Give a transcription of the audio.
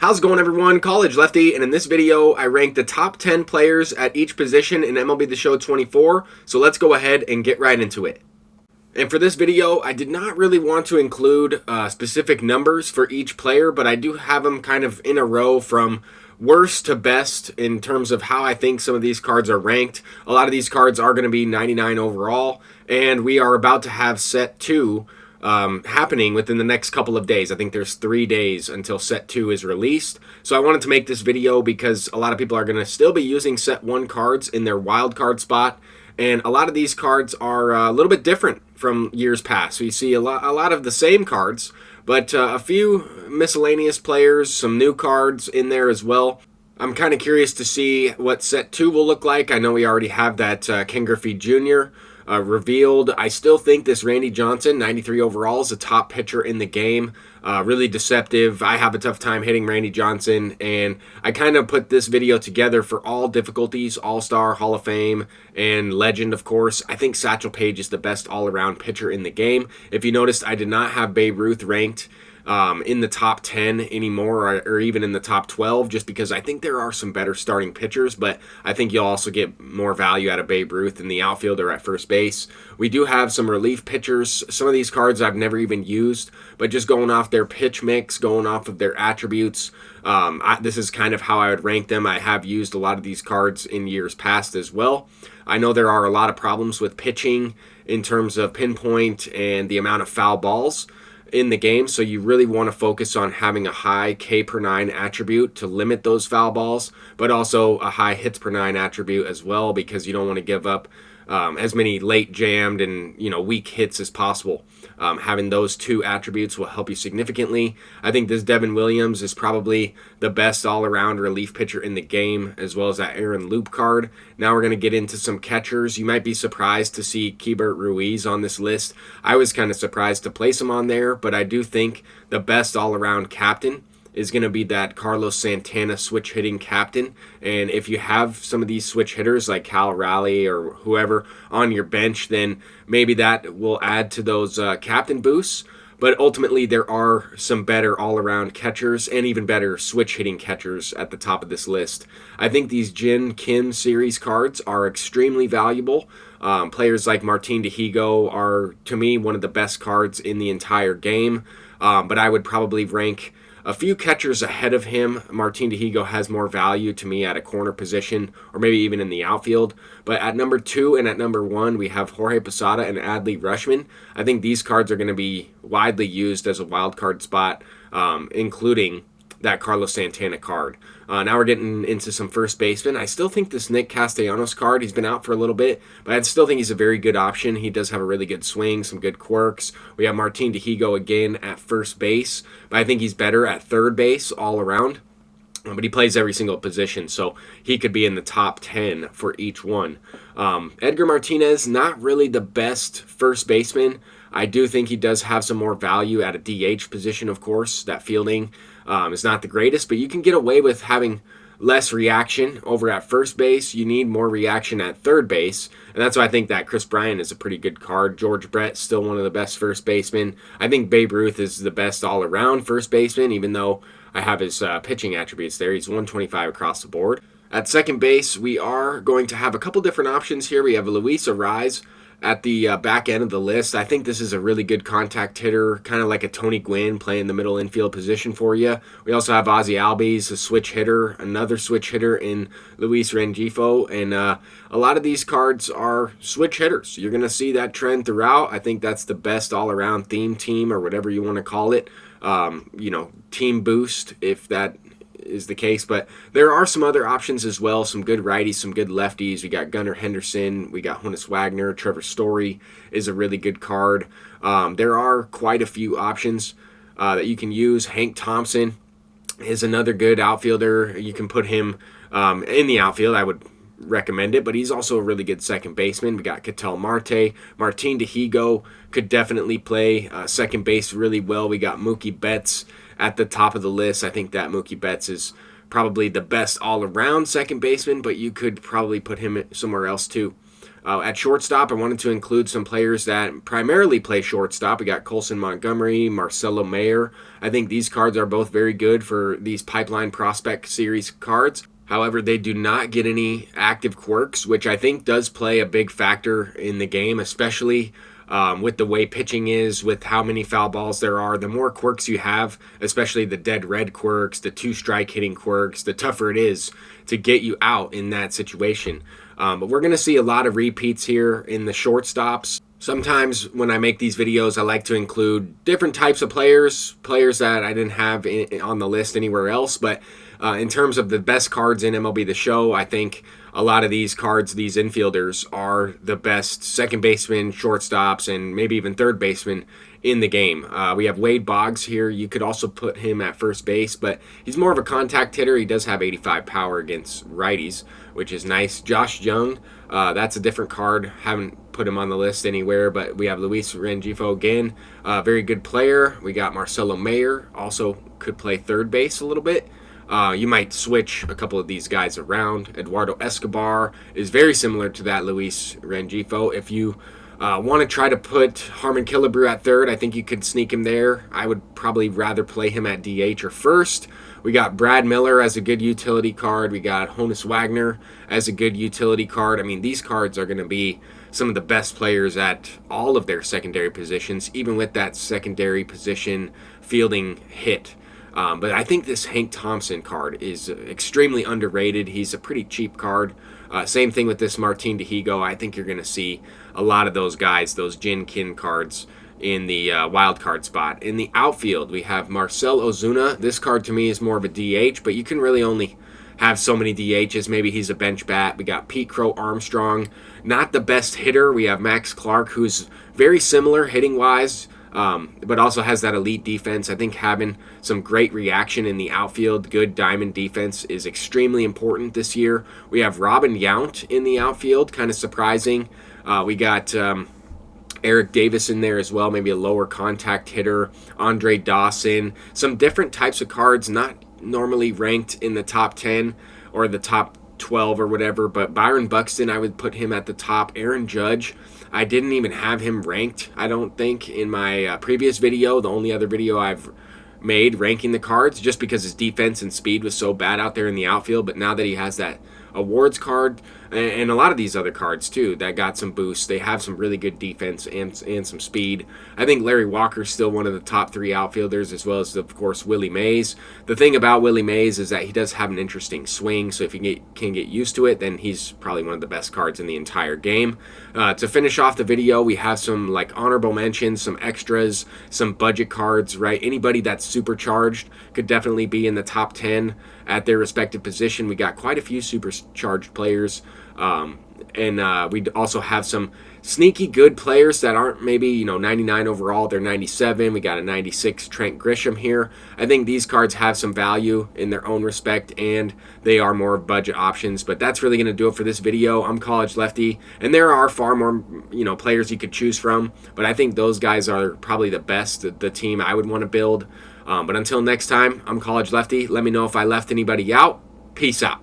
How's it going, everyone? College Lefty, and in this video I ranked the top 10 players at each position in MLB The Show 24, so let's go ahead and get right into it. And for this video, I did not really want to include specific numbers for each player, but I do have them kind of in a row from worst to best in terms of how I think some of these cards are ranked. A lot of these cards are going to be 99 overall, and we are about to have set 2 happening within the next couple of days. I think there's 3 days until set 2 is released. So I wanted to make this video because a lot of people are going to still be using set 1 cards in their wild card spot. And a lot of these cards are a little bit different from years past. So you see a lot of the same cards, but a few miscellaneous players, some new cards in there as well. I'm kind of curious to see what set 2 will look like. I know we already have that Ken Griffey Jr. Revealed. I still think this Randy Johnson, 93 overall, is a top pitcher in the game. Really deceptive. I have a tough time hitting Randy Johnson, and I kind of put this video together for all difficulties, All-Star, Hall of Fame, and Legend, of course. I think Satchel Paige is the best all-around pitcher in the game. If you noticed, I did not have Babe Ruth ranked in the top 10 anymore, or even in the top 12, just because I think there are some better starting pitchers, but I think you'll also get more value out of Babe Ruth in the outfield or at first base. We do have some relief pitchers. Some of these cards I've never even used, but just going off their pitch mix, going off of their attributes, this is kind of how I would rank them. I have used a lot of these cards in years past as well. I know there are a lot of problems with pitching in terms of pinpoint and the amount of foul balls in the game, so you really want to focus on having a high K per 9 attribute to limit those foul balls, but also a high hits per 9 attribute as well, because you don't want to give up as many late jammed and weak hits as possible. Having those 2 attributes will help you significantly. I think this Devin Williams is probably the best all-around relief pitcher in the game, as well as that Aaron Loop card. Now we're going to get into some catchers. You might be surprised to see Keibert Ruiz on this list. I was kind of surprised to place him on there, but I do think the best all-around captain is going to be that Carlos Santana switch hitting captain. And if you have some of these switch hitters like Cal Raleigh or whoever on your bench, then maybe that will add to those captain boosts. But ultimately, there are some better all-around catchers and even better switch-hitting catchers at the top of this list. I think these Jin Kim series cards are extremely valuable. Players like Martin Dihigo are, to me, one of the best cards in the entire game. But I would probably rank a few catchers ahead of him. Martin Dihigo has more value to me at a corner position, or maybe even in the outfield. But at number 2 and at number 1, we have Jorge Posada and Adley Rutschman. I think these cards are going to be widely used as a wild card spot, including that Carlos Santana card. Now we're getting into some first basemen. I still think this Nick Castellanos card, he's been out for a little bit, but I still think he's a very good option. He does have a really good swing, some good quirks. We have Martin Dihigo again at first base, but I think he's better at third base all around. But he plays every single position, so he could be in the top 10 for each one. Edgar Martinez, not really the best first baseman. I do think he does have some more value at a DH position, of course. That fielding is not the greatest, but you can get away with having less reaction over at first base. You need more reaction at third base, and that's why I think that Chris Bryant is a pretty good card. George Brett, still one of the best first basemen. I think Babe Ruth is the best all-around first baseman, even though I have his pitching attributes there. He's 125 across the board. At second base, we are going to have a couple different options here. We have Luis Arraez at the back end of the list. I think this is a really good contact hitter, kind of like a Tony Gwynn playing the middle infield position for you. We also have Ozzie Albies, a switch hitter, another switch hitter in Luis Rengifo, and a lot of these cards are switch hitters. You're going to see that trend throughout. I think that's the best all-around theme team, or whatever you want to call it. Team boost, if that is the case. But there are some other options as well, some good righties, some good lefties. We got Gunnar Henderson, we got Honus Wagner, Trevor Story is a really good card. There are quite a few options that you can use. Hank Thompson is another good outfielder. You can put him in the outfield. I would recommend it, but he's also a really good second baseman. We got Ketel Marte. Martin Dihigo could definitely play second base really well. We got Mookie Betts at the top of the list. I think that Mookie Betts is probably the best all-around second baseman, but you could probably put him somewhere else too. At shortstop, I wanted to include some players that primarily play shortstop. We got Colson Montgomery, Marcelo Mayer. I think these cards are both very good for these Pipeline Prospect Series cards. However, they do not get any active quirks, which I think does play a big factor in the game, especially with the way pitching is, with how many foul balls there are. The more quirks you have, especially the dead red quirks, the 2-strike hitting quirks, the tougher it is to get you out in that situation. But we're going to see a lot of repeats here in the shortstops. Sometimes when I make these videos, I like to include different types of players that I didn't have on the list anywhere else. But in terms of the best cards in MLB The Show, I think a lot of these cards, these infielders, are the best second baseman, shortstops, and maybe even third baseman in the game. We have Wade Boggs here. You could also put him at first base, but he's more of a contact hitter. He does have 85 power against righties, which is nice. Josh Jung, that's a different card. Haven't put him on the list anywhere, but we have Luis Rengifo again. Very good player. We got Marcelo Mayer, also could play third base a little bit. You might switch a couple of these guys around. Eduardo Escobar is very similar to that Luis Rengifo. If you want to try to put Harmon Killebrew at third, I think you could sneak him there. I would probably rather play him at DH or first. We got Brad Miller as a good utility card. We got Honus Wagner as a good utility card. I mean, these cards are going to be some of the best players at all of their secondary positions, even with that secondary position fielding hit. But I think this Hank Thompson card is extremely underrated. He's a pretty cheap card. Same thing with this Martin Dihigo. I think you're going to see a lot of those guys, those Jin Kin cards, in the wild card spot. In the outfield, we have Marcell Ozuna. This card to me is more of a DH, but you can really only have so many DHs. Maybe he's a bench bat. We got Pete Crow Armstrong. Not the best hitter. We have Max Clark, who's very similar hitting-wise, but also has that elite defense. I think having some great reaction in the outfield, good diamond defense, is extremely important this year. We have Robin Yount in the outfield, kind of surprising. We got Eric Davis in there as well, maybe a lower contact hitter. Andre Dawson. Some different types of cards, not normally ranked in the top 10 or the top 12 or whatever, but Byron Buxton, I would put him at the top. Aaron Judge, I didn't even have him ranked, I don't think, in my previous video, the only other video I've made ranking the cards, just because his defense and speed was so bad out there in the outfield. But now that he has that awards card, and a lot of these other cards too that got some boosts, they have some really good defense and some speed. I think Larry Walker's still one of the top 3 outfielders, as well as, of course, Willie Mays. The thing about Willie Mays is that he does have an interesting swing, so if you can get used to it, then he's probably one of the best cards in the entire game. To finish off the video, we have some like honorable mentions, some extras, some budget cards, right? Anybody that's supercharged could definitely be in the top 10 at their respective position. We got quite a few supercharged players. And we also have some sneaky good players that aren't maybe 99 overall, they're 97. We got a 96 Trent Grisham here. I think these cards have some value in their own respect, and they are more budget options. But that's really going to do it for this video. I'm College Lefty, and there are far more players you could choose from, but I think those guys are probably the best, the team I would want to build. But until next time, I'm College Lefty. Let me know if I left anybody out. Peace out.